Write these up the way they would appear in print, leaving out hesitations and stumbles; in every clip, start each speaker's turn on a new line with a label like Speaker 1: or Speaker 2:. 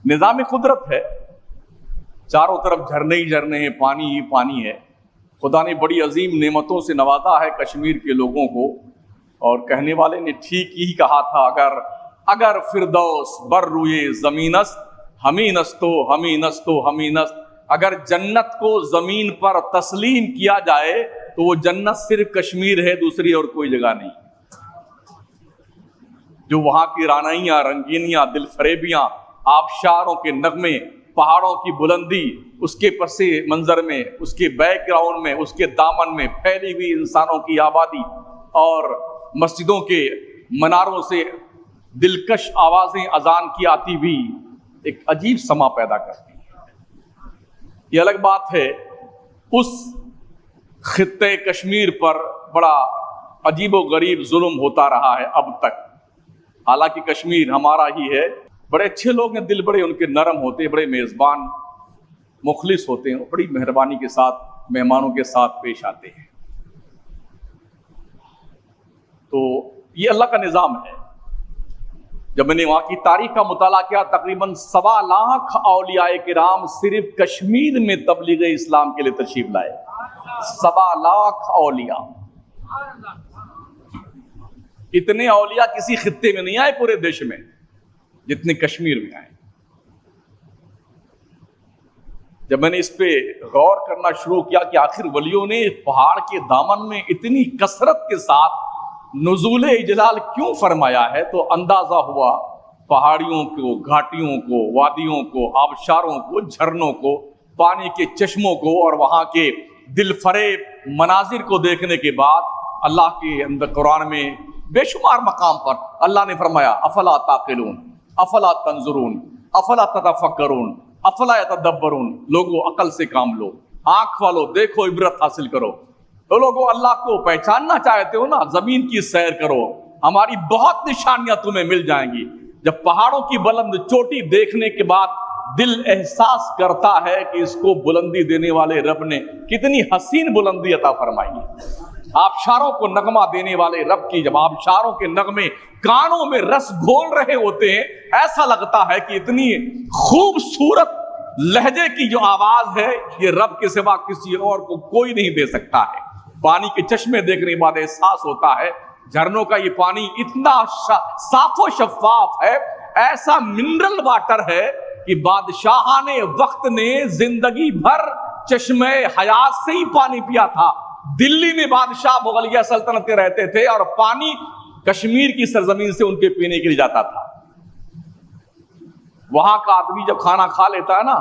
Speaker 1: نظام قدرت ہے، چاروں طرف جھرنے ہی جھرنے ہیں، پانی ہی پانی ہے۔ خدا نے بڑی عظیم نعمتوں سے نوازا ہے کشمیر کے لوگوں کو، اور کہنے والے نے ٹھیک ہی کہا تھا، اگر فردوس بر روئے زمین است ہمیں نستو ہمیں نستو ہمیں نست، اگر جنت کو زمین پر تسلیم کیا جائے تو وہ جنت صرف کشمیر ہے، دوسری اور کوئی جگہ نہیں۔ جو وہاں کی رانائیاں، رنگینیاں، دل فریبیاں، آبشاروں کے نغمے، پہاڑوں کی بلندی، اس کے پس منظر میں، اس کے بیک گراؤنڈ میں، اس کے دامن میں پھیلی ہوئی انسانوں کی آبادی اور مسجدوں کے مناروں سے دلکش آوازیں اذان کی آتی ہوئی ایک عجیب سما پیدا کرتی ہے۔ یہ الگ بات ہے، اس خطے کشمیر پر بڑا عجیب و غریب ظلم ہوتا رہا ہے اب تک۔ حالانکہ کشمیر ہمارا ہی ہے، بڑے اچھے لوگ ہیں، دل بڑے ان کے نرم ہوتے ہیں، بڑے میزبان مخلص ہوتے ہیں، بڑی مہربانی کے ساتھ مہمانوں کے ساتھ پیش آتے ہیں۔ تو یہ اللہ کا نظام ہے۔ جب میں نے وہاں کی تاریخ کا مطالعہ کیا، تقریباً 1.25 لاکھ اولیاء کرام صرف کشمیر میں تبلیغ اسلام کے لیے تشریف لائے۔ 1.25 لاکھ اولیاء، اتنے اولیاء کسی خطے میں نہیں آئے پورے دیش میں جتنے کشمیر میں آئے۔ جب میں نے اس پہ غور کرنا شروع کیا کہ آخر ولیوں نے پہاڑ کے دامن میں اتنی کثرت کے ساتھ نزول اجلال کیوں فرمایا ہے، تو اندازہ ہوا پہاڑیوں کو، گھاٹیوں کو، وادیوں کو، آبشاروں کو، جھرنوں کو، پانی کے چشموں کو اور وہاں کے دل فریب مناظر کو دیکھنے کے بعد اللہ کے اندر قرآن میں بے شمار مقام پر اللہ نے فرمایا افلا تعقلون، افلا تنظرون، افلا تتفکرون، افلا یتدبرون، لوگوں عقل سے کام لو، آنکھ والو دیکھو، عبرت حاصل کرو۔ تو لوگوں اللہ کو پہچاننا چاہتے ہو نا، زمین کی سیر کرو، ہماری بہت نشانیاں تمہیں مل جائیں گی۔ جب پہاڑوں کی بلند چوٹی دیکھنے کے بعد دل احساس کرتا ہے کہ اس کو بلندی دینے والے رب نے کتنی حسین بلندی عطا فرمائی ہے۔ آبشاروں کو نغمہ دینے والے رب کی جب آبشاروں کے نغمے کانوں میں رس گھول رہے ہوتے ہیں، ایسا لگتا ہے کہ اتنی خوبصورت لہجے کی جو آواز ہے یہ رب کے سوا کسی اور کو کوئی نہیں دے سکتا ہے۔ پانی کے چشمے دیکھنے کے بعد احساس ہوتا ہے جھرنوں کا یہ پانی اتنا صاف و شفاف ہے، ایسا منرل واٹر ہے کہ بادشاہان وقت نے زندگی بھر چشمے حیات سے ہی پانی پیا تھا۔ دلی میں بادشاہ مغلیہ سلطنت کے رہتے تھے اور پانی کشمیر کی سرزمین سے ان کے پینے کے لیے جاتا تھا۔ وہاں کا آدمی جب کھانا کھا لیتا ہے نا،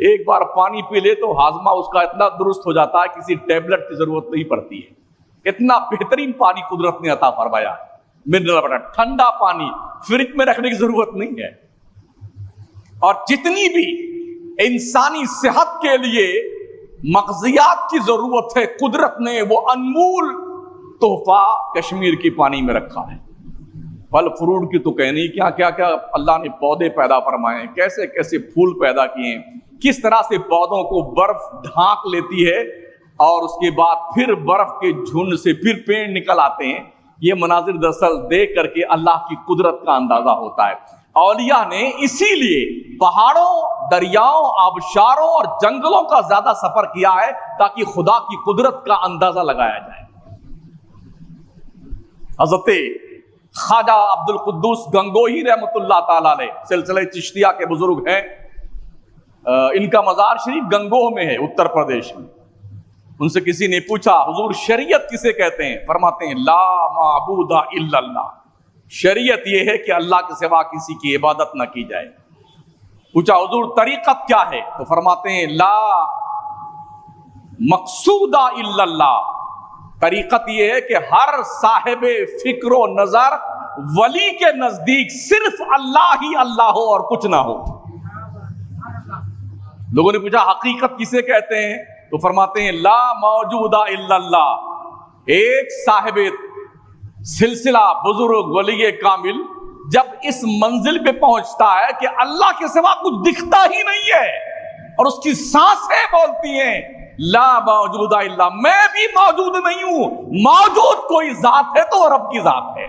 Speaker 1: ایک بار پانی پی لے تو ہاضمہ اس کا اتنا درست ہو جاتا ہے کسی ٹیبلٹ کی ضرورت نہیں پڑتی ہے۔ اتنا بہترین پانی قدرت نے عطا فرمایا، منرل واٹر، ٹھنڈا پانی، فریج میں رکھنے کی ضرورت نہیں ہے۔ اور جتنی بھی انسانی صحت کے لیے مغزیات کی ضرورت ہے، قدرت نے وہ انمول تحفہ کشمیر کی پانی میں رکھا ہے۔ پھل فروٹ کی تو کہنی کیا کیا کیا اللہ نے پودے پیدا فرمائے ہیں، کیسے کیسے پھول پیدا کیے ہیں، کس طرح سے پودوں کو برف ڈھانک لیتی ہے اور اس کے بعد پھر برف کے جھنڈ سے پھر پیڑ نکل آتے ہیں۔ یہ مناظر دراصل دیکھ کر کے اللہ کی قدرت کا اندازہ ہوتا ہے۔ اولیاء نے اسی لیے پہاڑوں، دریاؤں، آبشاروں اور جنگلوں کا زیادہ سفر کیا ہے تاکہ خدا کی قدرت کا اندازہ لگایا جائے۔ حضرت خواجہ عبد القدوس گنگوہی رحمۃ اللہ تعالی علیہ سلسلہ چشتیہ کے بزرگ ہیں، ان کا مزار شریف گنگوہ میں ہے، اتر پردیش میں۔ ان سے کسی نے پوچھا حضور شریعت کسے کہتے ہیں؟ فرماتے ہیں لا معبود الا اللہ، شریعت یہ ہے کہ اللہ کے سوا کسی کی عبادت نہ کی جائے۔ پوچھا حضور طریقت کیا ہے؟ تو فرماتے ہیں لا مقصود الا اللہ، طریقت یہ ہے کہ ہر صاحب فکر و نظر ولی کے نزدیک صرف اللہ ہی اللہ ہو اور کچھ نہ ہو۔ لوگوں نے پوچھا حقیقت کسے کہتے ہیں؟ تو فرماتے ہیں لا موجود الا اللہ، ایک صاحب سلسلہ بزرگ ولی کامل جب اس منزل پہ پہنچتا ہے کہ اللہ کے سوا کچھ دکھتا ہی نہیں ہے اور اس کی سانسیں بولتی ہیں لا موجود الا، میں بھی موجود نہیں ہوں، موجود کوئی ذات ہے تو وہ رب کی ذات ہے۔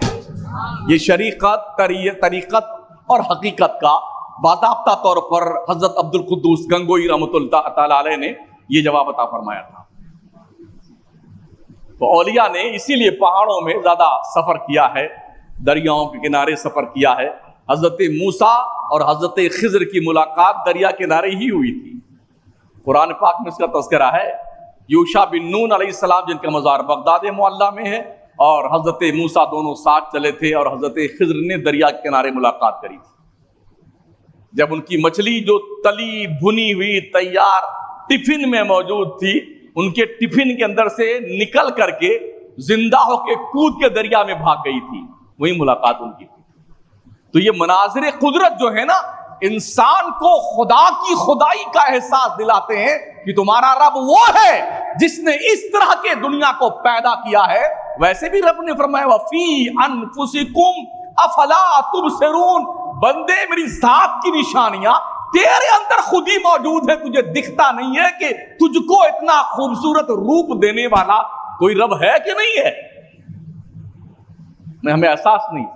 Speaker 1: یہ شریعت، طریقت اور حقیقت کا باضابطہ طور پر حضرت عبد القدوس گنگوئی رحمۃ اللہ تعالی علیہ نے یہ جواب عطا فرمایا تھا۔ تو اولیاء نے اسی لیے پہاڑوں میں زیادہ سفر کیا ہے، دریاؤں کے کنارے سفر کیا ہے۔ حضرت موسیٰ اور حضرت خضر کی ملاقات دریا کنارے ہی ہوئی تھی، قرآن پاک میں اس کا تذکرہ ہے۔ یوشع بن نون علیہ السلام جن کا مزار بغداد معلیٰ میں ہے، اور حضرت موسیٰ دونوں ساتھ چلے تھے، اور حضرت خضر نے دریا کے کنارے ملاقات کری تھی۔ جب ان کی مچھلی جو تلی بھنی ہوئی تیار ٹفن میں موجود تھی، ان کے ٹفن کے اندر سے نکل کر کے زندہ ہو کے کود کے دریا میں بھاگ گئی تھی، وہی ملاقات ان کی تھی۔ تو یہ مناظر قدرت جو ہے نا، انسان کو خدا کی خدائی کا احساس دلاتے ہیں کہ تمہارا رب وہ ہے جس نے اس طرح کے دنیا کو پیدا کیا ہے۔ ویسے بھی رب نے فرمایا وَفِي أَنفُسِكُمْ أَفَلَا تُبْصِرُونَ، بندے میری ذات کی نشانیاں تیرے اندر خود ہی موجود ہے، تجھے دکھتا نہیں ہے کہ تجھ کو اتنا خوبصورت روپ دینے والا کوئی رب ہے کہ نہیں ہے؟ ہمیں احساس نہیں۔